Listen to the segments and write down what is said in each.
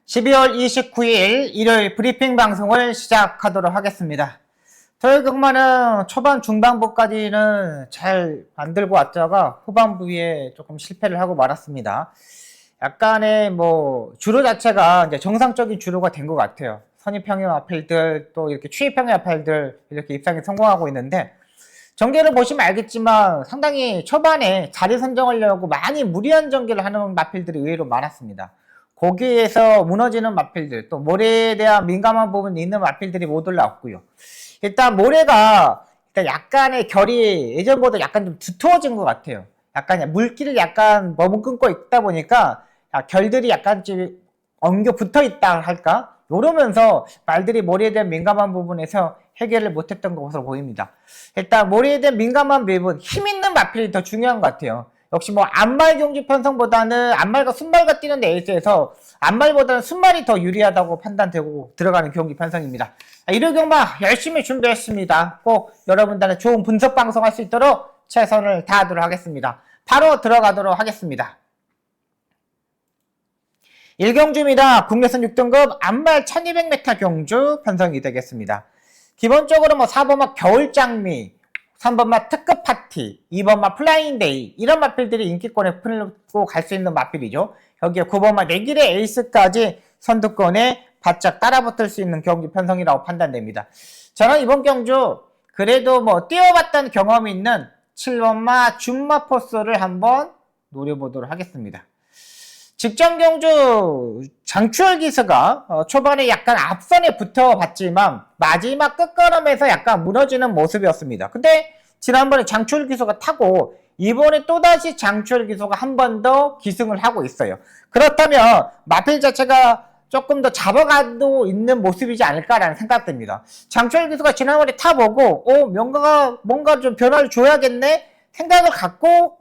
12월 29일 일요일 브리핑 방송을 시작하도록 하겠습니다. 토요일 경마는 초반 중반부까지는 잘 만들고 왔다가 후반부에 조금 실패를 하고 말았습니다. 약간의 주로 자체가 이제 정상적인 주로가 된 것 같아요. 선입평형 마필들 또 이렇게 추입평형 마필들 이렇게 입상에 성공하고 있는데, 전개를 보시면 알겠지만 상당히 초반에 자리 선정하려고 많이 무리한 전개를 하는 마필들이 의외로 많았습니다. 거기에서 무너지는 마필들, 또 모래에 대한 민감한 부분이 있는 마필들이 못 올라왔고요. 일단 모래가 약간의 결이 예전보다 약간 좀 두터워진 것 같아요. 약간 물기를 약간 머금고 있다 보니까 결들이 약간 좀 엉겨 붙어 있다 할까? 이러면서 말들이 모래에 대한 민감한 부분에서 해결을 못했던 것으로 보입니다. 일단 모래에 대한 민감한 부분, 힘 있는 마필이 더 중요한 것 같아요. 역시 안말 경주 편성보다는 안말과 순말과 뛰는 레이스에서 안말보다는 순말이 더 유리하다고 판단되고 들어가는 경기 편성입니다. 일요 경마 열심히 준비했습니다. 꼭 여러분들한테 좋은 분석 방송 할 수 있도록 최선을 다하도록 하겠습니다. 바로 들어가도록 하겠습니다. 1경주입니다. 국내선 6등급 안말 1200m 경주 편성이 되겠습니다. 기본적으로 4번마 겨울장미, 3번마 특급 파티, 2번마 플라잉데이, 이런 마필들이 인기권에 풀고 갈 수 있는 마필이죠. 여기에 9번마 내길의 에이스까지 선두권에 바짝 따라붙을 수 있는 경기 편성이라고 판단됩니다. 저는 이번 경주 그래도 뛰어봤던 경험이 있는 7번마 준마포스를 한번 노려보도록 하겠습니다. 직전 경주 장추열 기수가 초반에 약간 앞선에 붙어봤지만 마지막 끝걸음에서 약간 무너지는 모습이었습니다. 근데 지난번에 장추열 기수가 타고 이번에 또다시 장추열 기수가 한 번 더 기승을 하고 있어요. 그렇다면 마필 자체가 조금 더 잡아가도 있는 모습이지 않을까라는 생각됩니다. 장추열 기수가 지난번에 타보고 뭔가 좀 변화를 줘야겠네 생각을 갖고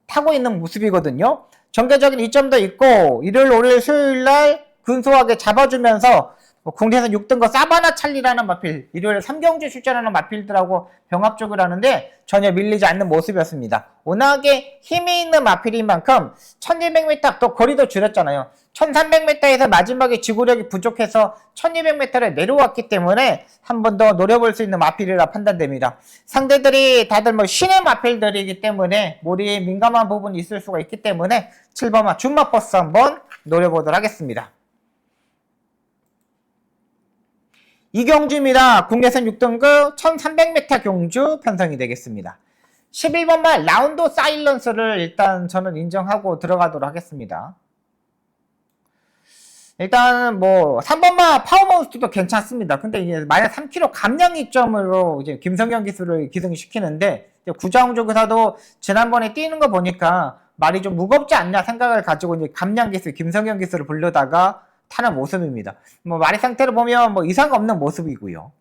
타고 있는 모습이거든요. 전개적인 이점도 있고 일요일, 월요일, 수요일날 근소하게 잡아주면서 국내에서 6등급 사바나 찰리라는 마필, 일요일 3경주 출전하는 마필들하고 병합적을 하는데 전혀 밀리지 않는 모습이었습니다. 워낙에 힘이 있는 마필인 만큼 1200m 또 거리도 줄였잖아요. 1300m에서 마지막에 지구력이 부족해서 1200m를 내려왔기 때문에 한 번 더 노려볼 수 있는 마필이라 판단됩니다. 상대들이 다들 신의 마필들이기 때문에 머리에 민감한 부분이 있을 수가 있기 때문에 7번마 준마버스 한번 노려보도록 하겠습니다. 이경주입니다. 국내선 6등급 1300m 경주 편성이 되겠습니다. 11번마 라운드 사일런스를 일단 저는 인정하고 들어가도록 하겠습니다. 일단 3번마 파워몬스터도 괜찮습니다. 근데 이제 만약 3kg 감량 이점으로 이제 김성경 기수를 기승시키는데 구자홍조 기사도 지난번에 뛰는 거 보니까 말이 좀 무겁지 않냐 생각을 가지고 이제 감량 기수 김성경 기수를 부르다가 타는 모습입니다. 마리 상태를 보면 이상 없는 모습이고요.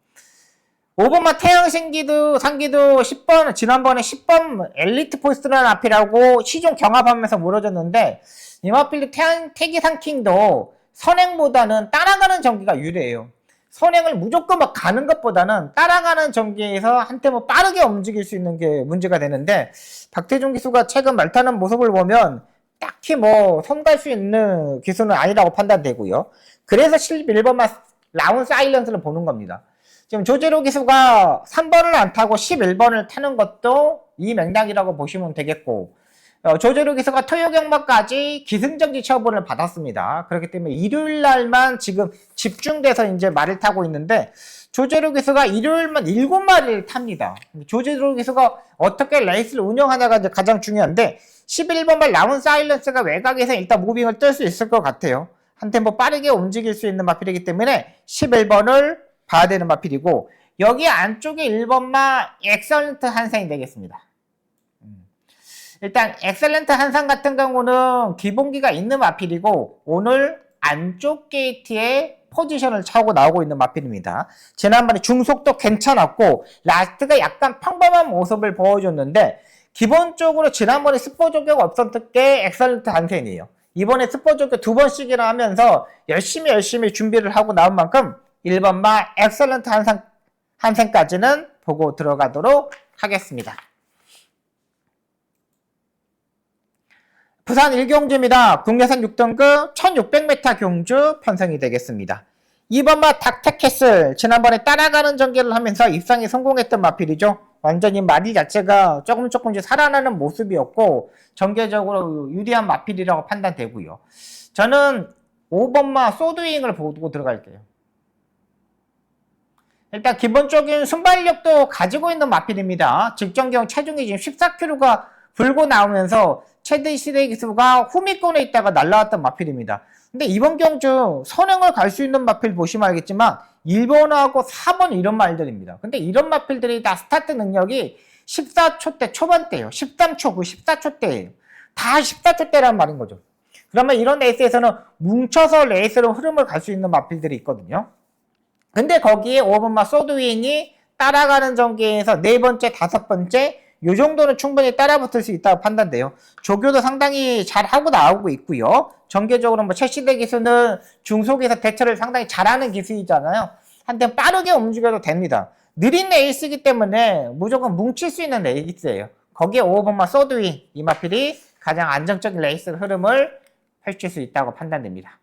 5번마 태양신기도 상기도 10번 지난번에 10번 엘리트 포스트라는 앞이라고 시종 경합하면서 무너졌는데 이 마필도 태기상킹도 선행보다는 따라가는 전기가 유리해요. 선행을 무조건 가는 것보다는 따라가는 전기에서 한때 빠르게 움직일 수 있는 게 문제가 되는데 박태준 기수가 최근 말타는 모습을 보면 딱히 손 갈 수 있는 기수는 아니라고 판단되고요. 그래서 11번만 라운 사일런스를 보는 겁니다. 지금 조재로 기수가 3번을 안 타고 11번을 타는 것도 이 맥락이라고 보시면 되겠고, 조재로 기수가 토요 경마까지 기승전지 처분을 받았습니다. 그렇기 때문에 일요일 날만 지금 집중돼서 이제 말을 타고 있는데, 조재로 기수가 일요일만 7마리를 탑니다. 조재로 기수가 어떻게 레이스를 운영하냐가 이제 가장 중요한데, 11번만 라운 사일런스가 외곽에서 일단 무빙을 뜰 수 있을 것 같아요. 한 템포 빠르게 움직일 수 있는 마필이기 때문에 11번을 봐야 되는 마필이고, 여기 안쪽에 1번마 엑설런트 한상이 되겠습니다. 일단 엑셀런트 한상 같은 경우는 기본기가 있는 마필이고 오늘 안쪽 게이트에 포지션을 차고 나오고 있는 마필입니다. 지난번에 중속도 괜찮았고 라스트가 약간 평범한 모습을 보여줬는데 기본적으로 지난번에 스포 조격 없었던 게 엑셀런트 한센이에요. 이번에 스포 조격 2번씩이나 하면서 열심히 준비를 하고 나온 만큼 1번마 엑셀런트 한센까지는 보고 들어가도록 하겠습니다. 부산 1경주입니다. 국내산 6등급 1600m 경주 편성이 되겠습니다. 2번마 닥터캐슬, 지난번에 따라가는 전개를 하면서 입상에 성공했던 마필이죠. 완전히 마리 자체가 조금 살아나는 모습이었고 전개적으로 유리한 마필이라고 판단되고요. 저는 5번마 소드윙을 보고 들어갈게요. 일단 기본적인 순발력도 가지고 있는 마필입니다. 직전경 체중이 지금 14kg가 불고 나오면서 최대 시대 기수가 후미권에 있다가 날라왔던 마필입니다. 근데 이번 경주 선행을 갈 수 있는 마필 보시면 알겠지만 1번하고 4번 이런 말들입니다. 근데 이런 마필들이 다 스타트 능력이 14초대 초반대예요. 13초, 그 14초대예요. 다 14초대란 말인 거죠. 그러면 이런 레이스에서는 뭉쳐서 레이스로 흐름을 갈 수 있는 마필들이 있거든요. 근데 거기에 5번마 소드윙이 따라가는 전개에서 네 번째, 다섯 번째 요 정도는 충분히 따라붙을 수 있다고 판단돼요. 조교도 상당히 잘 하고 나오고 있고요. 전개적으로 뭐 최시대 기수는 중속에서 대처를 상당히 잘하는 기수이잖아요. 한때 빠르게 움직여도 됩니다. 느린 레이스이기 때문에 무조건 뭉칠 수 있는 레이스예요. 거기에 5번마 소드윙, 이 마필이 가장 안정적인 레이스 흐름을 펼칠 수 있다고 판단됩니다.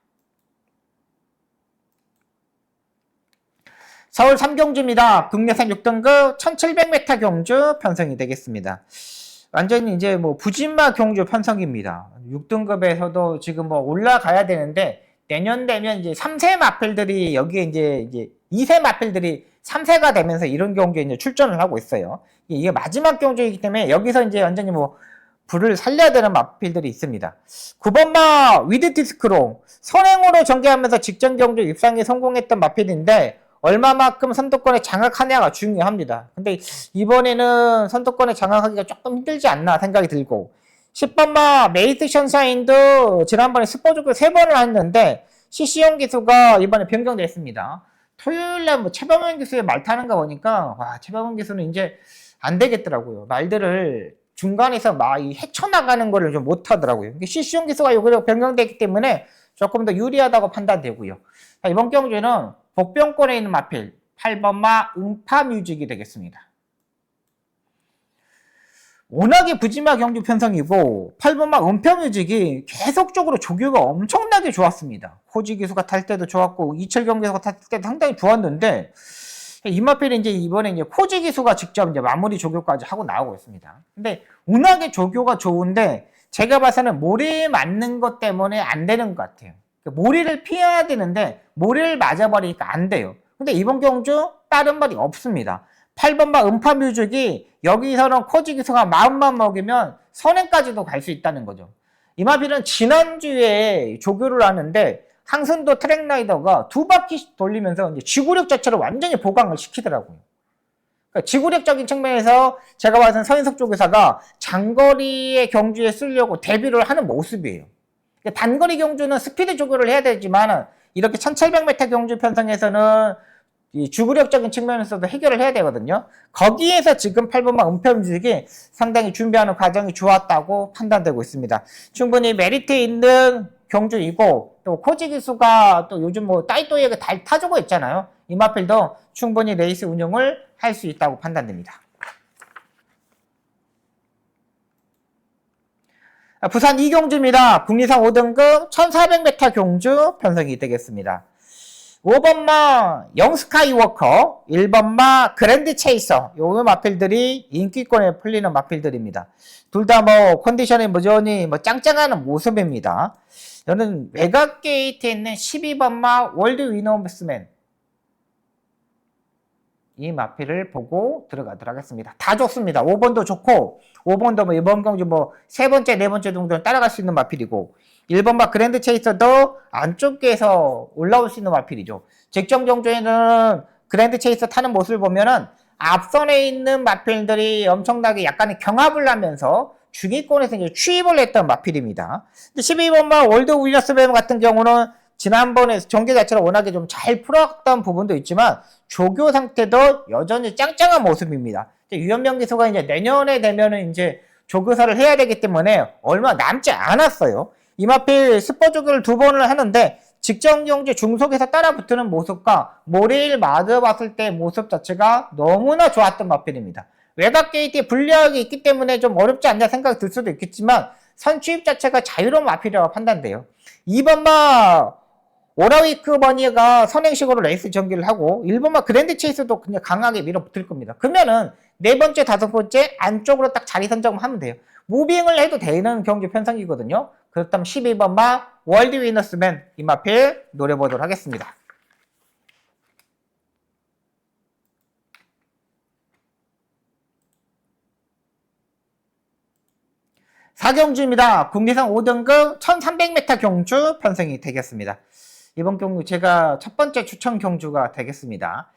서울 3경주입니다. 국내산 6등급 1700m 경주 편성이 되겠습니다. 완전히 이제 뭐 부진마 경주 편성입니다. 6등급에서도 지금 뭐 올라가야 되는데 내년 되면 이제 3세 마필들이 여기에 이제 2세 마필들이 3세가 되면서 이런 경주에 이제 출전을 하고 있어요. 이게 마지막 경주이기 때문에 여기서 이제 완전히 뭐 불을 살려야 되는 마필들이 있습니다. 9번마 위드디스크로 선행으로 전개하면서 직전 경주 입상에 성공했던 마필인데 얼마만큼 선두권에 장악하냐가 중요합니다. 근데 이번에는 선두권에 장악하기가 조금 힘들지 않나 생각이 들고 10번마 메이트 션샤인도 지난번에 스포츠를 3번을 했는데 CC용 기수가 이번에 변경됐습니다. 토요일날 뭐 최범원 기수의 말 타는 거 보니까 와 최범원 기수는 이제 안 되겠더라고요. 말들을 중간에서 막 헤쳐나가는 거를 좀 못하더라고요. CC용 기수가 요거 변경됐기 때문에 조금 더 유리하다고 판단되고요. 자, 이번 경주는 복병권에 있는 마필 8번마 음파뮤직이 되겠습니다. 워낙에 부지마 경주 편성이고 8번마 음파뮤직이 계속적으로 조교가 엄청나게 좋았습니다. 호지 기수가 탈 때도 좋았고 이철경 기수가 탈 때도 상당히 좋았는데 이 마필이 이제 이번에 이제 코지 기수가 직접 이제 마무리 조교까지 하고 나오고 있습니다. 근데 워낙에 조교가 좋은데 제가 봐서는 모래에 맞는 것 때문에 안 되는 것 같아요. 모리를 피해야 되는데 모리를 맞아버리니까 안 돼요. 근데 이번 경주 다른 말이 없습니다. 8번마 음파뮤직이 여기서는 코지 기수가 마음만 먹이면 선행까지도 갈 수 있다는 거죠. 이 마필은 지난주에 조교를 하는데 항선도 트랙라이더가 2바퀴 돌리면서 이제 지구력 자체를 완전히 보강을 시키더라고요. 그러니까 지구력적인 측면에서 제가 봐서는 서인석 조교사가 장거리의 경주에 쓰려고 대비를 하는 모습이에요. 단거리 경주는 스피드 조교를 해야 되지만 이렇게 1700m 경주 편성에서는 이 주구력적인 측면에서도 해결을 해야 되거든요. 거기에서 지금 8번마 음표뮤직이 상당히 준비하는 과정이 좋았다고 판단되고 있습니다. 충분히 메리트 있는 경주이고 또 코지 기수가 또 요즘 뭐 따이또이에게 잘 타주고 있잖아요. 이 마필도 충분히 레이스 운영을 할 수 있다고 판단됩니다. 부산 2경주입니다. 국리상 5등급 1400m 경주 편성이 되겠습니다. 5번마 영스카이워커, 1번마 그랜드 체이서, 요 마필들이 인기권에 풀리는 마필들입니다. 둘 다 뭐 컨디션이 무전히 뭐 짱짱하는 모습입니다. 저는 외곽 게이트에 있는 12번마 월드 위너스맨 이 마필을 보고 들어가도록 하겠습니다. 다 좋습니다. 5번도 좋고 5번도 뭐 이번 경주 뭐 세 번째, 네 번째 정도는 따라갈 수 있는 마필이고 1번마 그랜드 체이서도 안쪽에서 올라올 수 있는 마필이죠. 직전 경주에는 그랜드 체이서 타는 모습을 보면은 앞선에 있는 마필들이 엄청나게 약간의 경합을 하면서 중위권에서 이제 추입을 했던 마필입니다. 12번마 월드 위너스맨 같은 경우는 지난번에 전개 자체를 워낙에 좀 잘 풀었던 부분도 있지만 조교 상태도 여전히 짱짱한 모습입니다. 유현명 기수가 이제 내년에 되면은 이제 조교사를 해야 되기 때문에 얼마 남지 않았어요. 이마필 스포 조교를 2번을 하는데 직전 경주 중속에서 따라붙는 모습과 모레일 맞아봤을 때 모습 자체가 너무나 좋았던 마필입니다. 외곽 게이트에 불리하게 있기 때문에 좀 어렵지 않냐 생각이 들 수도 있겠지만 선취입 자체가 자유로운 마필이라고 판단돼요. 2번마 오라위크 버니가 선행식으로 레이스 전개를 하고 1번마 그랜드 체이스도 그냥 강하게 밀어붙을 겁니다. 그러면은 네 번째, 다섯 번째 안쪽으로 딱 자리 선정을 하면 돼요. 무빙을 해도 되는 경주 편성이거든요. 그렇다면 12번마 월드 위너스맨 이 마필 노려보도록 하겠습니다. 4경주입니다. 국내산 5등급 1300m 경주 편성이 되겠습니다. 이번 경주 제가 첫 번째 추천 경주가 되겠습니다.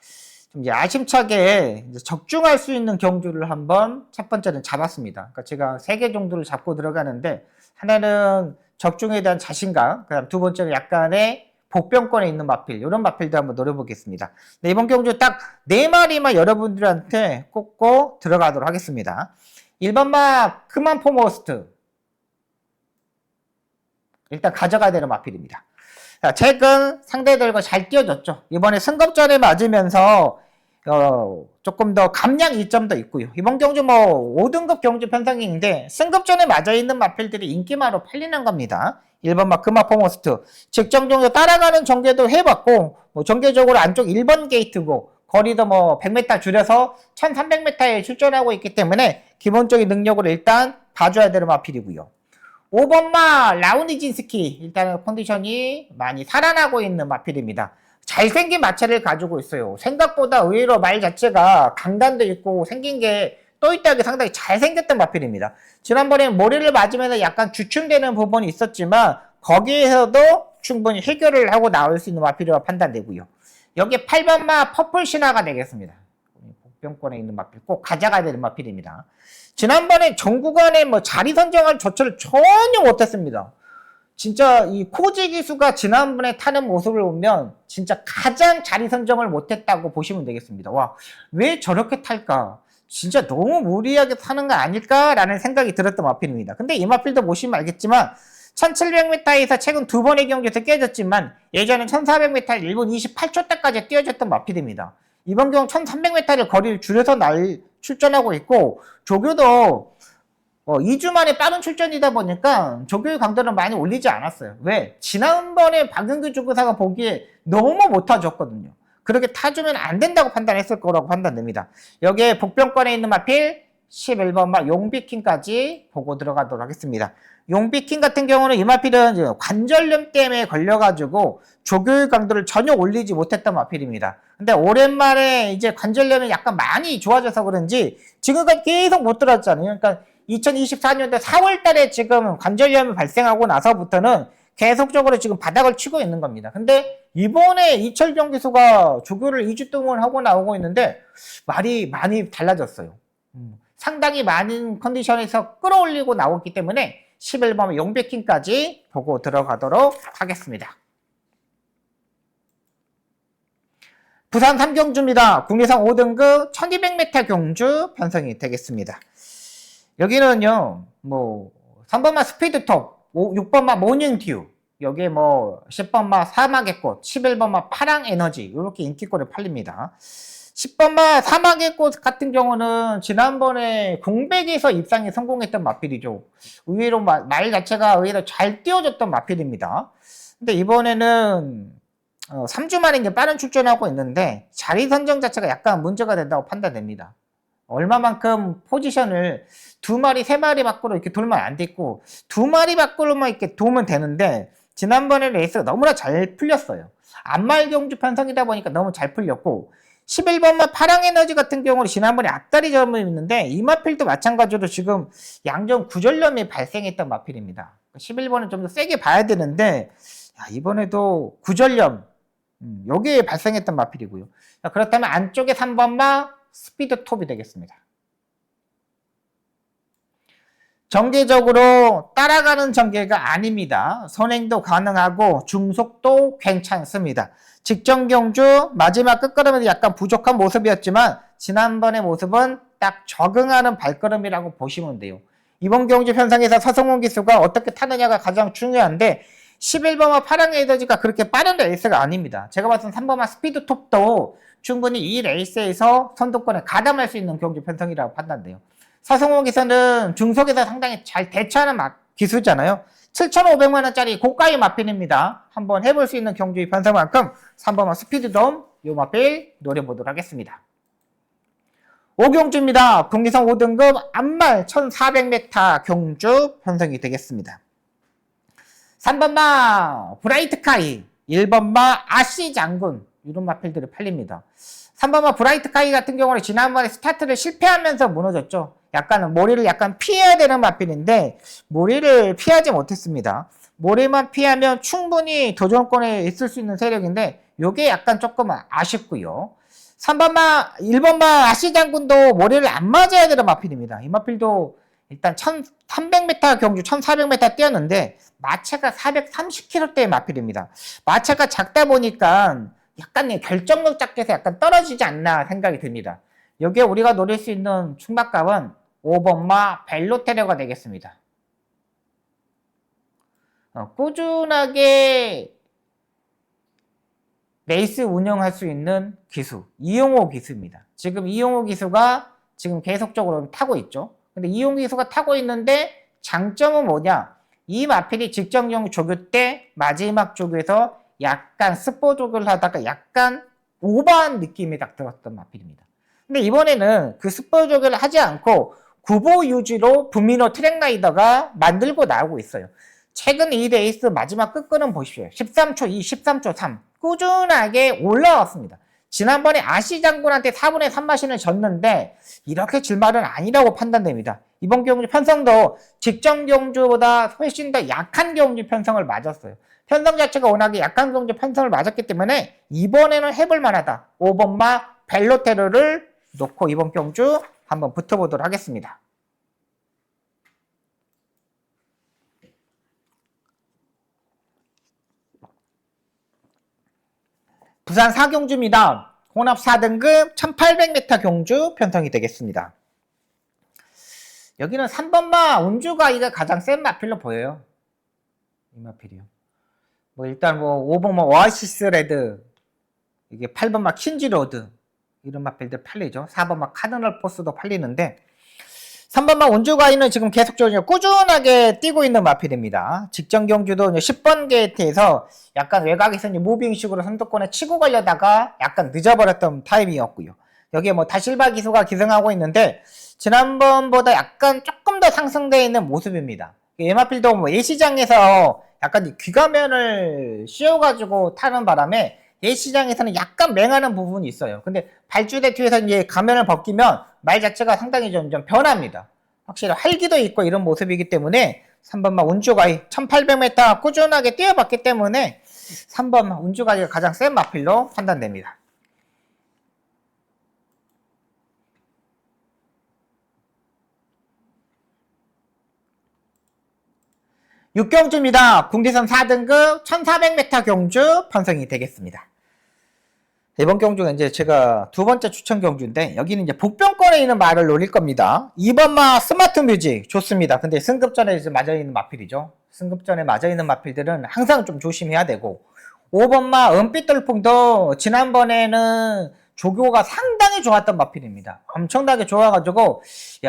좀 이제 아심차게 이제 적중할 수 있는 경주를 한번 첫 번째는 잡았습니다. 그러니까 제가 3개 정도를 잡고 들어가는데 하나는 적중에 대한 자신감, 그다음 두 번째는 약간의 복병권에 있는 마필, 이런 마필도 한번 노려보겠습니다. 네, 이번 경주 딱 4마리만 여러분들한테 꽂고 들어가도록 하겠습니다. 1번마 크만 포머스트 일단 가져가야 되는 마필입니다. 자, 최근 상대들과 잘 뛰어줬죠. 이번에 승급전에 맞으면서 조금 더 감량 이점도 있고요. 이번 경주 뭐 5등급 경주 편성인데 승급전에 맞아있는 마필들이 인기마로 팔리는 겁니다. 1번마 크만 포머스트 직전 정도 따라가는 전개도 해봤고 뭐 전개적으로 안쪽 1번 게이트고 거리도 뭐 100m 줄여서 1300m에 출전하고 있기 때문에 기본적인 능력으로 일단 봐줘야 되는 마필이고요. 5번마 라우니진스키 일단은 컨디션이 많이 살아나고 있는 마필입니다. 잘생긴 마찰을 가지고 있어요. 생각보다 의외로 말 자체가 강단도 있고 생긴 게 또이따하게 상당히 잘생겼던 마필입니다. 지난번에 머리를 맞으면서 약간 주춤되는 부분이 있었지만 거기에서도 충분히 해결을 하고 나올 수 있는 마필이라고 판단되고요. 여기에 8번마 퍼플 신화가 되겠습니다. 복병권에 있는 마필 꼭 가져가야 되는 마필입니다. 지난번에 전 구간에 뭐 자리 선정할 조처를 전혀 못했습니다. 진짜 이 코지 기수가 지난번에 타는 모습을 보면 진짜 가장 자리 선정을 못했다고 보시면 되겠습니다. 와, 왜 저렇게 탈까? 진짜 너무 무리하게 타는 거 아닐까라는 생각이 들었던 마필입니다. 근데 이 마필도 보시면 알겠지만 1700m에서 최근 두 번의 경기에서 깨졌지만 예전엔 1400m 1분 28초 때까지 뛰어졌던 마필입니다. 이번 경우 1300m를 거리를 줄여서 출전하고 있고 조교도 2주 만에 빠른 출전이다 보니까 조교의 강도를 많이 올리지 않았어요. 왜? 지난번에 박은규 조교사가 보기에 너무 못 타줬거든요. 그렇게 타주면 안 된다고 판단했을 거라고 판단됩니다. 여기에 복병권에 있는 마필 11번마 용비킹까지 보고 들어가도록 하겠습니다. 용비킹 같은 경우는 이 마필은 관절염 때문에 걸려가지고 조교의 강도를 전혀 올리지 못했던 마필입니다. 근데 오랜만에 이제 관절염이 약간 많이 좋아져서 그런지 지금까지 계속 못 들었잖아요. 그러니까 2024년도 4월 달에 지금 관절염이 발생하고 나서부터는 계속적으로 지금 바닥을 치고 있는 겁니다. 근데 이번에 이철경 기수가 조교를 2주 동안 하고 나오고 있는데 말이 많이 달라졌어요. 상당히 많은 컨디션에서 끌어올리고 나왔기 때문에 11번 용백킹까지 보고 들어가도록 하겠습니다. 부산 3경주입니다. 국내산 5등급 1200m 경주 편성이 되겠습니다. 여기는요, 뭐 3번마 스피드톱, 6번마 모닝듀, 여기에 뭐 10번마 사막의 꽃, 11번마 파랑 에너지 이렇게 인기권에 팔립니다. 10번마 사막의 꽃 같은 경우는 지난번에 공백에서 입상에 성공했던 마필이죠. 의외로 말 자체가 의외로 잘 띄워줬던 마필입니다. 근데 이번에는 3주 만에 이제 빠른 출전하고 있는데 자리 선정 자체가 약간 문제가 된다고 판단됩니다. 얼마만큼 포지션을 2마리, 3마리 밖으로 이렇게 돌면 안 됐고 2마리 밖으로만 이렇게 도면 되는데 지난번에 레이스가 너무나 잘 풀렸어요. 안말 경주 편성이다 보니까 너무 잘 풀렸고 11번마 파랑에너지 같은 경우는 지난번에 앞다리 점이 있는데 이 마필도 마찬가지로 지금 양정 구절염이 발생했던 마필입니다. 11번은 좀 더 세게 봐야 되는데 이번에도 구절염 여기에 발생했던 마필이고요. 그렇다면 안쪽에 3번마 스피드 톱이 되겠습니다. 전개적으로 따라가는 전개가 아닙니다. 선행도 가능하고 중속도 괜찮습니다. 직전 경주 마지막 끝걸음에도 약간 부족한 모습이었지만 지난번의 모습은 딱 적응하는 발걸음이라고 보시면 돼요. 이번 경주 편성에서 서성훈 기수가 어떻게 타느냐가 가장 중요한데 11번마 파랑 에너지가 그렇게 빠른 레이스가 아닙니다. 제가 봤을 때 3번마 스피드 톱도 충분히 이 레이스에서 선두권에 가담할 수 있는 경주 편성이라고 판단돼요. 서성훈 기수는 중속에서 상당히 잘 대처하는 기수잖아요. 7,500만 원짜리 고가의 마필입니다. 한번 해볼 수 있는 경주의 편성만큼 3번만 스피드돔 요 마필 노려보도록 하겠습니다. 5경주입니다. 국리선 5등급 암말 1400m 경주 편성이 되겠습니다. 3번마 브라이트카이, 1번마 아시장군 이런 마필들이 팔립니다. 3번마 브라이트카이 같은 경우는 지난번에 스타트를 실패하면서 무너졌죠. 약간은 모리를 약간 피해야 되는 마필인데 모리를 피하지 못했습니다. 모리만 피하면 충분히 도전권에 있을 수 있는 세력인데 이게 약간 조금 아쉽고요. 3번마 1번마 아시장군도 모리를 안 맞아야 되는 마필입니다. 이 마필도 일단 1300m 경주 1400m 뛰었는데 마체가 430kg대의 마필입니다. 마체가 작다 보니까 약간 결정력 작게서 약간 떨어지지 않나 생각이 듭니다. 여기에 우리가 노릴 수 있는 충박값은 5번마 벨로테레가 되겠습니다. 꾸준하게 레이스 운영할 수 있는 기수, 이용호 기수입니다. 지금 이용호 기수가 지금 계속적으로 타고 있죠. 근데 이용호 기수가 타고 있는데 장점은 뭐냐? 이 마필이 직전경 조교 때 마지막 조교에서 약간 스포 조교를 하다가 약간 오버한 느낌이 딱 들었던 마필입니다. 근데 이번에는 그 스포 조교를 하지 않고 구보 유지로 부미노 트랙라이더가 만들고 나오고 있어요. 최근 이 레이스 마지막 끝끈은 보십시오. 13초 2, 13초 3 꾸준하게 올라왔습니다. 지난번에 아시장군한테 4분의 3마신을 졌는데 이렇게 질 말은 아니라고 판단됩니다. 이번 경주 편성도 직전 경주보다 훨씬 더 약한 경주 편성을 맞았어요. 편성 자체가 워낙에 약한 경주 편성을 맞았기 때문에 이번에는 해볼 만하다. 5번마 벨로테르를 놓고 이번 경주 한번 붙어보도록 하겠습니다. 부산 4경주입니다. 혼합 4등급 1800m 경주 편성이 되겠습니다. 여기는 3번마 운주가이가 가장 센 마필로 보여요. 이 마필이요. 일단 5번마 오아시스 레드, 이게 8번마 킨지로드 이런 마필들 팔리죠. 4번마 카드널 포스도 팔리는데 3번마 운주가이는 지금 계속적으로 꾸준하게 뛰고 있는 마필입니다. 직전 경주도 10번 게이트에서 약간 외곽에서 무빙식으로 선두권에 치고 가려다가 약간 늦어버렸던 타임이었고요. 여기에 다실바 기수가 기승하고 있는데 지난번보다 약간 조금 더 상승되어 있는 모습입니다. 이 마필도 예시장에서 약간 귀가면을 씌워가지고 타는 바람에 예시장에서는 약간 맹하는 부분이 있어요. 근데 발주대 뒤에서 이제 가면을 벗기면 말 자체가 상당히 좀 변합니다. 확실히 활기도 있고 이런 모습이기 때문에 3번마 운주가이 1800m 꾸준하게 뛰어봤기 때문에 3번마 운주가이가 가장 센 마필로 판단됩니다. 6경주입니다. 국리선 4등급 1400m 경주 편성이 되겠습니다. 이번 경주가 이제 제가 두 번째 추천 경주인데 여기는 이제 복병권에 있는 말을 노릴 겁니다. 2번마 스마트 뮤직 좋습니다. 근데 승급전에 이제 맞아 있는 마필이죠. 승급전에 맞아 있는 마필들은 항상 좀 조심해야 되고 5번마 은빛돌풍도 지난번에는 조교가 상당히 좋았던 마필입니다. 엄청나게 좋아가지고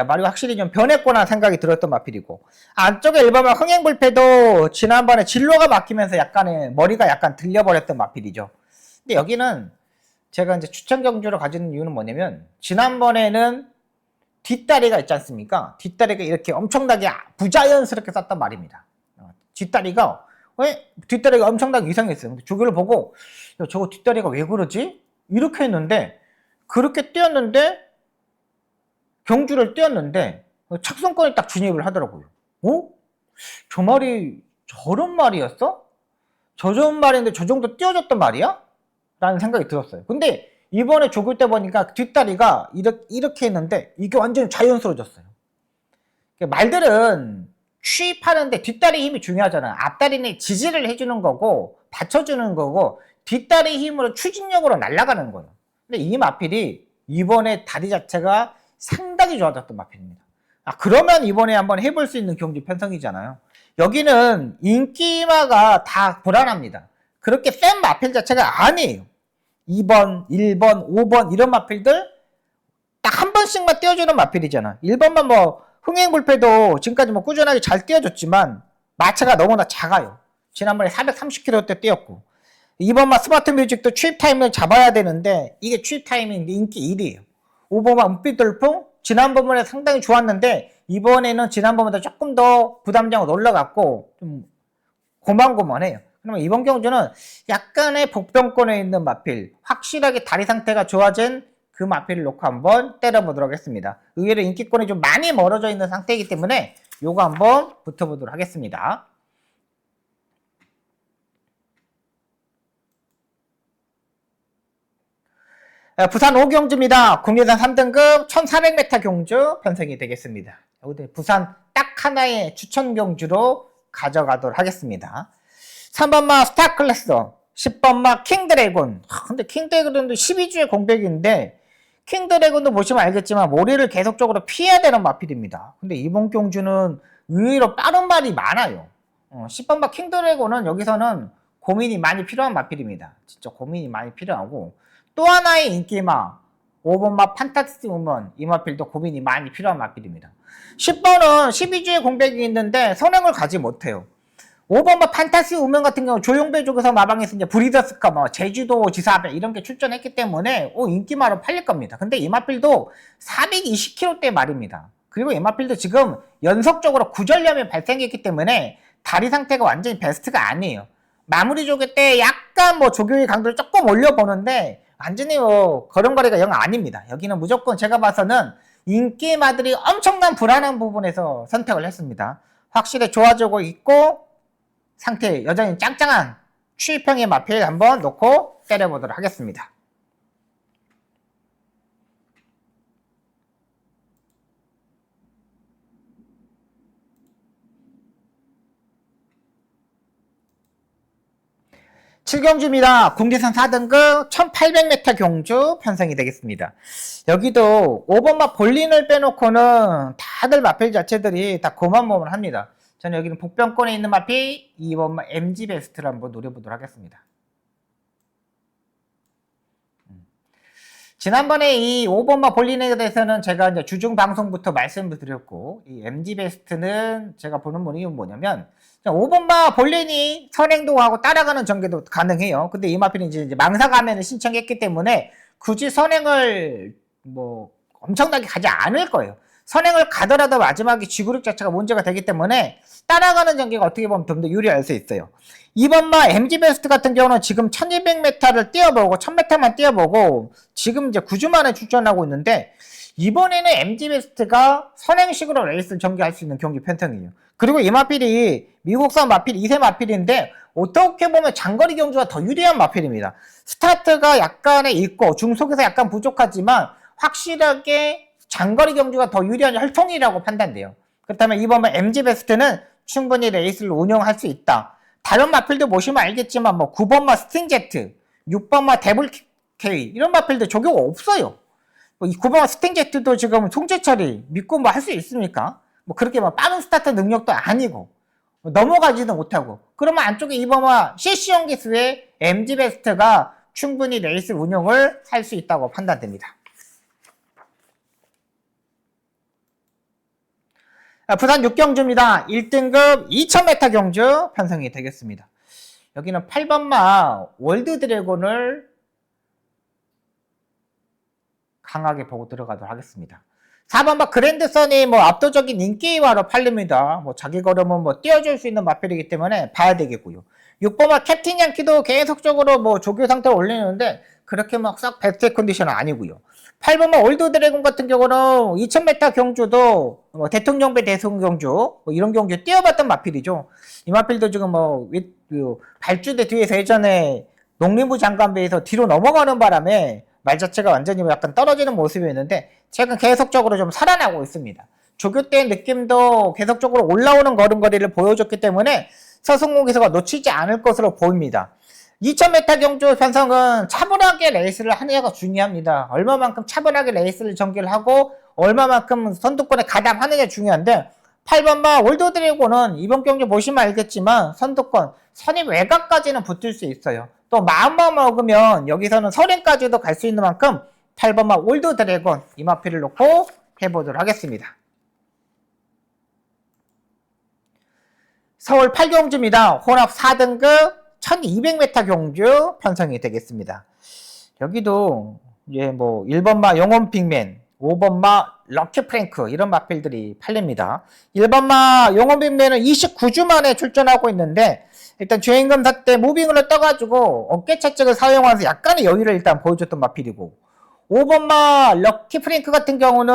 말이 확실히 좀 변했구나 생각이 들었던 마필이고 안쪽에 1번마 흥행불패도 지난번에 진로가 막히면서 약간의 머리가 약간 들려버렸던 마필이죠. 근데 여기는 제가 이제 추천 경주를 가지는 이유는 뭐냐면 지난번에는 뒷다리가 있지 않습니까? 뒷다리가 이렇게 엄청나게 부자연스럽게 쌌단 말입니다. 뒷다리가 엄청나게 이상했어요. 조교를 보고 저거 뒷다리가 왜 그러지? 이렇게 했는데 그렇게 뛰었는데 경주를 뛰었는데 착승권에 딱 진입을 하더라고요. 저 말이 저런 말이었어? 저런 말인데 저 정도 뛰어졌단 말이야? 라는 생각이 들었어요. 근데 이번에 조교 때 보니까 뒷다리가 이렇게 했는데 이게 완전히 자연스러워졌어요. 말들은 취입하는데 뒷다리 힘이 중요하잖아. 앞다리는 지지를 해주는 거고 받쳐주는 거고 뒷다리 힘으로 추진력으로 날아가는 거예요. 근데 이 마필이 이번에 다리 자체가 상당히 좋아졌던 마필입니다. 그러면 이번에 한번 해볼 수 있는 경주 편성이잖아요. 여기는 인기마가 다 불안합니다. 그렇게 센 마필 자체가 아니에요. 2번, 1번, 5번 이런 마필들 딱 한 번씩만 띄워주는 마필이잖아. 1번만 흥행불패도 지금까지 뭐 꾸준하게 잘 뛰어줬지만 마차가 너무나 작아요. 지난번에 430km대 뛰었고 이번만 스마트 뮤직도 취입 타임을 잡아야 되는데 이게 취입 타임이 인기 1위에요. 5번만 은빛 돌풍 지난번에 상당히 좋았는데 이번에는 지난번보다 조금 더 부담장으로 올라갔고 좀 고만고만해요. 그러면 이번 경주는 약간의 복병권에 있는 마필, 확실하게 다리 상태가 좋아진 그 마필을 놓고 한번 때려보도록 하겠습니다. 의외로 인기권이 좀 많이 멀어져 있는 상태이기 때문에 요거 한번 붙어보도록 하겠습니다. 부산 5경주입니다. 국내산 3등급 1400m 경주 편성이 되겠습니다. 부산 딱 하나의 추천 경주로 가져가도록 하겠습니다. 3번마 스타클래스, 10번마 킹드래곤. 근데 킹드래곤도 12주의 공백인데 킹드래곤도 보시면 알겠지만 모리를 계속적으로 피해야 되는 마필입니다. 근데 이번 경주는 의외로 빠른 말이 많아요. 10번마 킹드래곤은 여기서는 고민이 많이 필요한 마필입니다. 진짜 고민이 많이 필요하고 또 하나의 인기마 5번마 판타스틱 우먼 이 마필도 고민이 많이 필요한 마필입니다. 10번은 12주의 공백이 있는데 선행을 가지 못해요. 5번마 판타스틱 우먼 같은 경우 조용배 쪽에서 마방에서 이제 브리더스카 뭐 제주도 지사배 이런 게 출전했기 때문에 인기마로 팔릴 겁니다. 근데 이 마필도 420km대 말입니다. 그리고 이 마필도 지금 연속적으로 구절염이 발생했기 때문에 다리 상태가 완전히 베스트가 아니에요. 마무리 조교 때 약간 뭐 조교의 강도를 조금 올려보는데 완전히 걸음걸이가 영 아닙니다. 여기는 무조건 제가 봐서는 인기마들이 엄청난 불안한 부분에서 선택을 했습니다. 확실히 좋아지고 있고 상태 여전히 짱짱한 추입형의 마필 한번 놓고 때려보도록 하겠습니다. 칠경주입니다. 국내산 4등급 1800m 경주 편성이 되겠습니다. 여기도 5번마 볼린을 빼놓고는 다들 마필 자체들이 다 고만몸을 합니다. 저는 여기는 복병권에 있는 마필 2번마 MG 베스트를 한번 노려보도록 하겠습니다. 지난번에 이 5번마 볼린에 대해서는 제가 이제 주중 방송부터 말씀을 드렸고 이 MG 베스트는 제가 보는 이유는 뭐냐면 5번마 볼린이 선행도 하고 따라가는 전개도 가능해요. 근데 이 마필은 이제 망사 가면을 신청했기 때문에 굳이 선행을 뭐 엄청나게 가지 않을 거예요. 선행을 가더라도 마지막에 지구력 자체가 문제가 되기 때문에 따라가는 전개가 어떻게 보면 좀 더 유리할 수 있어요. 2번마 MG 베스트 같은 경우는 지금 1200m를 뛰어보고 1000m만 뛰어보고 지금 이제 9주 만에 출전하고 있는데 이번에는 MG 베스트가 선행식으로 레이스를 전개할 수 있는 경기 편성이에요. 그리고 이 마필이 미국산 마필 2세 마필인데 어떻게 보면 장거리 경주가 더 유리한 마필입니다. 스타트가 약간의 있고 중속에서 약간 부족하지만 확실하게 장거리 경주가 더 유리한 혈통이라고 판단돼요. 그렇다면 이번에 MG 베스트는 충분히 레이스를 운영할 수 있다. 다른 마필도 보시면 알겠지만 뭐 9번마 스팅제트, 6번마 데블 K 이런 마필도 적용 없어요. 뭐 이 9번마 스팅제트도 지금 송재철이 믿고 뭐 할 수 있습니까? 뭐 그렇게 뭐 빠른 스타트 능력도 아니고 넘어가지도 못하고 그러면 안쪽에 2번마 CC형 기수의 MG 베스트가 충분히 레이스 운영을 할 수 있다고 판단됩니다. 부산 6경주입니다. 1등급 2000m 경주 편성이 되겠습니다. 여기는 8번마 월드 드래곤을 강하게 보고 들어가도록 하겠습니다. 4번마 그랜드선이 뭐 압도적인 인기와로 팔립니다. 뭐 자기 걸음은 뭐 띄워줄 수 있는 마필이기 때문에 봐야 되겠고요. 6번마 캡틴 양키도 계속적으로 뭐 조교 상태를 올리는데 그렇게 막 싹 베스트 컨디션은 아니고요. 8번마 올드 드래곤 같은 경우는 2000m 경주도 뭐 대통령배 대선 경주 뭐 이런 경주 뛰어봤던 마필이죠. 이 마필도 지금 뭐 발주대 뒤에서 예전에 농림부 장관배에서 뒤로 넘어가는 바람에 말 자체가 완전히 약간 떨어지는 모습이었는데 최근 계속적으로 좀 살아나고 있습니다. 조교 때 느낌도 계속적으로 올라오는 걸음걸이를 보여줬기 때문에 서승공 기수가 놓치지 않을 것으로 보입니다. 2000m 경주 편성은 차분하게 레이스를 하느냐가 중요합니다. 얼마만큼 차분하게 레이스를 전개를 하고 얼마만큼 선두권에 가담하느냐 중요한데 8번마 월드 드래곤은 이번 경기 보시면 알겠지만 선두권 선입 외곽까지는 붙을 수 있어요. 또 마음만 먹으면 여기서는 선행까지도 갈 수 있는 만큼 8번마 월드 드래곤 이 마필을 놓고 해보도록 하겠습니다. 서울 8경주입니다. 혼합 4등급 1200m 경주 편성이 되겠습니다. 여기도 이제 뭐 1번마 영혼 빅맨, 5번마 럭키 프랭크 이런 마필들이 팔립니다. 1번마 영혼 빅맨은 29주 만에 출전하고 있는데 일단 주행검사 때 무빙으로 떠가지고 어깨 차측을 사용하면서 약간의 여유를 일단 보여줬던 마필이고 5번마 럭키 프랭크 같은 경우는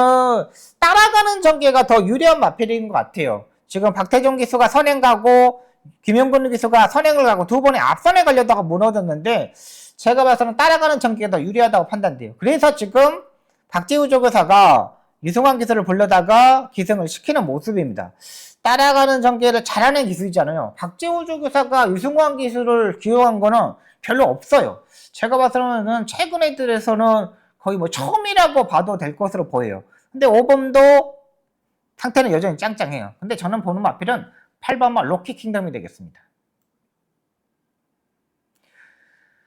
따라가는 전개가 더 유리한 마필인 것 같아요. 지금 박태종 기수가 선행 가고 김영근 기수가 선행을 가고 두 번에 앞선에 걸려다가 무너졌는데 제가 봐서는 따라가는 전개가 더 유리하다고 판단돼요. 그래서 지금 박지우 조교사가 유승환 기수를 불러다가 기승을 시키는 모습입니다. 따라가는 전개를 잘하는 기수이잖아요. 박지우 조교사가 유승환 기수를 기용한 거는 별로 없어요. 제가 봐서는 최근 애들에서는 거의 뭐 처음이라고 봐도 될 것으로 보여요. 근데 5번도 상태는 여전히 짱짱해요. 근데 저는 보는 마필은 8번마 로키 킹덤이 되겠습니다.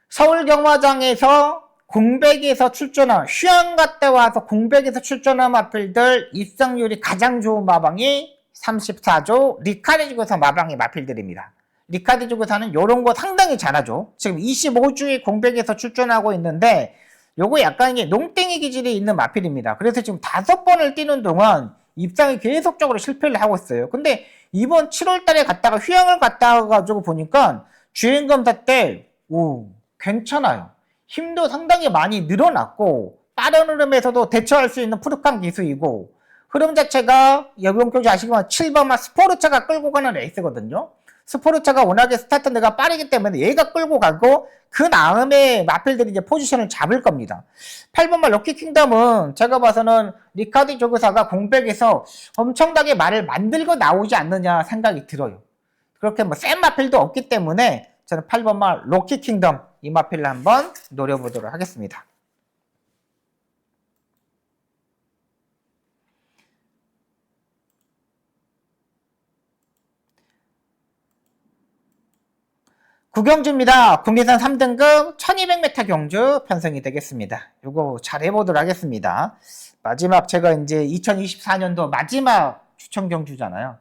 서울경마장에서 공백에서 출전한 휴양 갔다 와서 공백에서 출전한 마필들 입상률이 가장 좋은 마방이 34조 리카르디 조교사 마방의 마필들입니다. 리카르디 조교사는 이런 거 상당히 잘하죠. 지금 25주의 공백에서 출전하고 있는데 요거 약간 이게 농땡이 기질이 있는 마필입니다. 그래서 지금 5번을 뛰는 동안 입상이 계속적으로 실패를 하고 있어요. 근데 이번 7월 달에 갔다가 휴양을 갔다 가지고 보니까 주행검사 때 괜찮아요. 힘도 상당히 많이 늘어났고 빠른 흐름에서도 대처할 수 있는 푸르칸 기수이고 흐름 자체가 여러분 아시겠지만 7번마 스포르차가 끌고 가는 레이스거든요. 스포르차가 워낙에 스타트 내가 빠르기 때문에 얘가 끌고 가고 그 다음에 마필들이 이제 포지션을 잡을 겁니다. 8번마 럭키 킹덤은 제가 봐서는 리카르디 조교사가 공백에서 엄청나게 말을 만들고 나오지 않느냐 생각이 들어요. 그렇게 뭐 센 마필도 없기 때문에 저는 8번마 럭키 킹덤 이 마필을 한번 노려보도록 하겠습니다. 구경주입니다. 국내산 3등급 1200m 경주 편성이 되겠습니다. 이거 잘 해보도록 하겠습니다. 마지막 제가 이제 2024년도 마지막 추천 경주잖아요.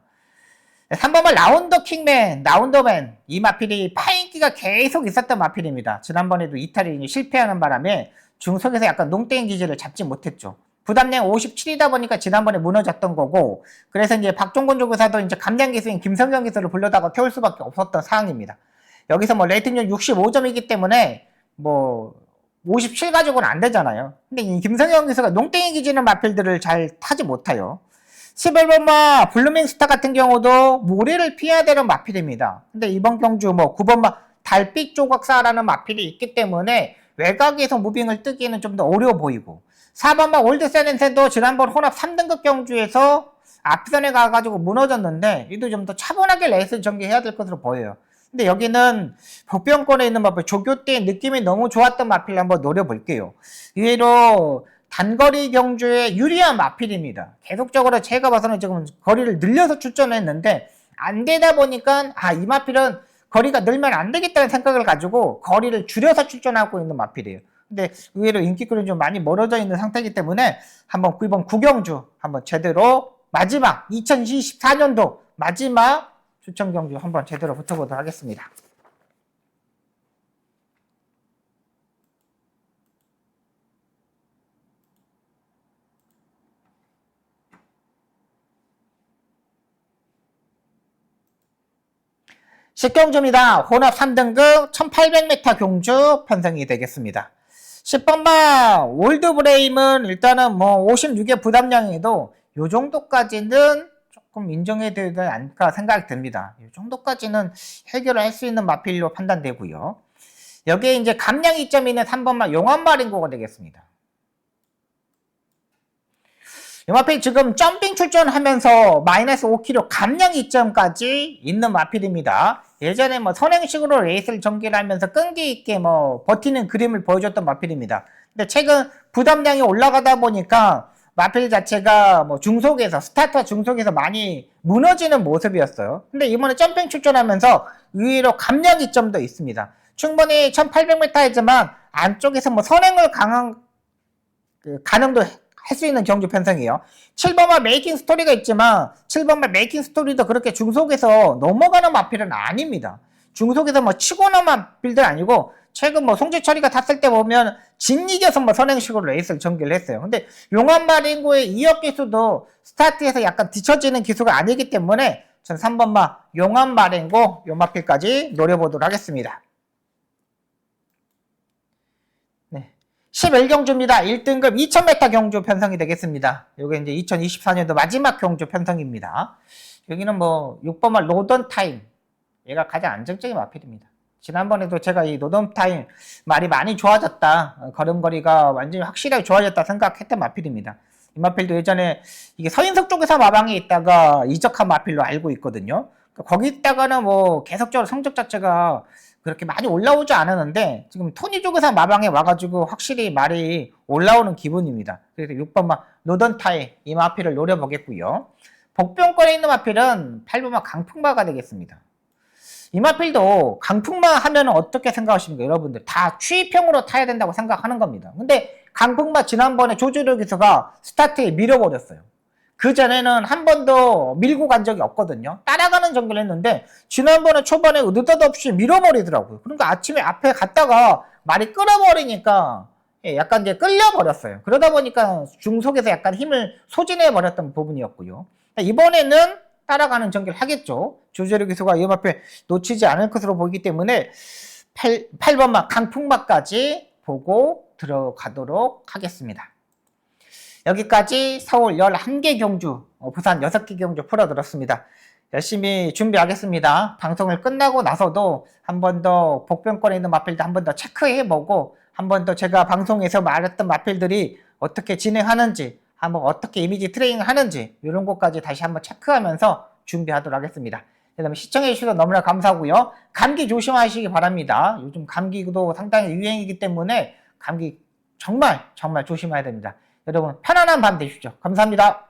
3번은 라운더 킹맨, 라운더맨 이 마필이 파인기가 계속 있었던 마필입니다. 지난번에도 이탈이 실패하는 바람에 중속에서 약간 농땡이 기질을 잡지 못했죠. 부담량 57이다 보니까 지난번에 무너졌던 거고 그래서 이제 박종곤 조교사도 이제 감량 기수인 김성경 기수를 불러다가 태울 수밖에 없었던 상황입니다. 여기서 뭐 레이팅률 65점이기 때문에 뭐 57 가지고는 안 되잖아요. 근데 이 김성경 기수가 농땡이 기질의 마필들을 잘 타지 못해요. 11번마 블루밍스타 같은 경우도 모래를 피해야 되는 마필입니다. 근데 이번 경주 뭐 9번마 달빛 조각사라는 마필이 있기 때문에 외곽에서 무빙을 뜨기에는 좀 더 어려워 보이고 4번마 올드세렌센도 지난번 혼합 3등급 경주에서 앞선에 가가지고 무너졌는데 이도 좀 더 차분하게 레이스 전개해야 될 것으로 보여요. 근데 여기는 복병권에 있는 마필 조교 때 느낌이 너무 좋았던 마필을 한번 노려볼게요. 의외로 단거리 경주에 유리한 마필입니다. 계속적으로 제가 봐서는 지금 거리를 늘려서 출전했는데 안 되다 보니까 이 마필은 거리가 늘면 안 되겠다는 생각을 가지고 거리를 줄여서 출전하고 있는 마필이에요. 근데 의외로 인기끌은 좀 많이 멀어져 있는 상태이기 때문에 한번 이번 구경주 한번 제대로 마지막 2024년도 마지막 추천 경주 한번 제대로 붙어보도록 하겠습니다. 식경주입니다. 혼합 3등급 1800m 경주 편성이 되겠습니다. 10번마 올드브레임은 일단은 뭐 56의 부담량에도 요 정도까지는 조금 인정해야 되지 않을까 생각이 듭니다. 이 정도까지는 해결을 할 수 있는 마필로 판단되고요. 여기에 이제 감량 이점이 있는 3번마 용암마린고가 되겠습니다. 이 마필 지금 점핑 출전하면서 마이너스 5kg 감량 이점까지 있는 마필입니다. 예전에 뭐 선행식으로 레이스를 전개를 하면서 끈기 있게 뭐 버티는 그림을 보여줬던 마필입니다. 근데 최근 부담량이 올라가다 보니까 마필 자체가 뭐 중속에서 스타트와 중속에서 많이 무너지는 모습이었어요. 근데 이번에 점핑 출전하면서 의외로 감량 이점도 있습니다. 충분히 1800m이지만 안쪽에서 뭐 선행을 강한 가능도 할 수 있는 경주 편성이에요. 7번마 메이킹 스토리가 있지만 7번마 메이킹 스토리도 그렇게 중속에서 넘어가는 마필은 아닙니다. 중속에서 뭐 치고 넘은 빌드는 아니고 최근 뭐 송재철이가 탔을 때 보면 진이겨서 뭐 선행식으로 레이스를 전개를 했어요. 근데 용암마린고의 이역 기수도 스타트에서 약간 뒤처지는 기수가 아니기 때문에 전 3번마 용암마린고 요 마필까지 노려보도록 하겠습니다. 11경주입니다. 1등급 2000m 경주 편성이 되겠습니다. 요게 이제 2024년도 마지막 경주 편성입니다. 여기는 뭐 6번마 로던타임. 얘가 가장 안정적인 마필입니다. 지난번에도 제가 이 로던타임 말이 많이 좋아졌다. 걸음걸이가 완전히 확실하게 좋아졌다 생각했던 마필입니다. 이 마필도 예전에 이게 서인석 쪽에서 마방에 있다가 이적한 마필로 알고 있거든요. 거기 있다가는 뭐 계속적으로 성적 자체가 그렇게 많이 올라오지 않았는데 지금 토니 쪽에서 마방에 와가지고 확실히 말이 올라오는 기분입니다. 그래서 6번마 로던타임 이 마필을 노려보겠고요. 복병권에 있는 마필은 8번마 강풍마가 되겠습니다. 이 마필도 강풍마 하면 어떻게 생각하십니까? 여러분들 다 추위평으로 타야 된다고 생각하는 겁니다. 근데 강풍마 지난번에 조주력 기수가 스타트에 밀어버렸어요. 그 전에는 한 번도 밀고 간 적이 없거든요. 따라가는 정도를 했는데 지난번에 초반에 느닷없이 밀어버리더라고요. 그러니까 아침에 앞에 갔다가 말이 끌어버리니까 약간 이제 끌려버렸어요. 그러다 보니까 중속에서 약간 힘을 소진해버렸던 부분이었고요. 이번에는 따라가는 전개를 하겠죠. 조재료 기수가 이 앞에 놓치지 않을 것으로 보이기 때문에 8번마 강풍마까지 보고 들어가도록 하겠습니다. 여기까지 서울 11개 경주, 부산 6개 경주 풀어들었습니다. 열심히 준비하겠습니다. 방송을 끝나고 나서도 한 번 더 복병권에 있는 마필도 한 번 더 체크해보고 한 번 더 제가 방송에서 말했던 마필들이 어떻게 진행하는지 한번 어떻게 이미지 트레이닝 하는지 이런 것까지 다시 한번 체크하면서 준비하도록 하겠습니다. 그다음에 시청해주셔서 너무나 감사하고요. 감기 조심하시기 바랍니다. 요즘 감기도 상당히 유행이기 때문에 감기 정말 조심해야 됩니다. 여러분 편안한 밤 되십시오. 감사합니다.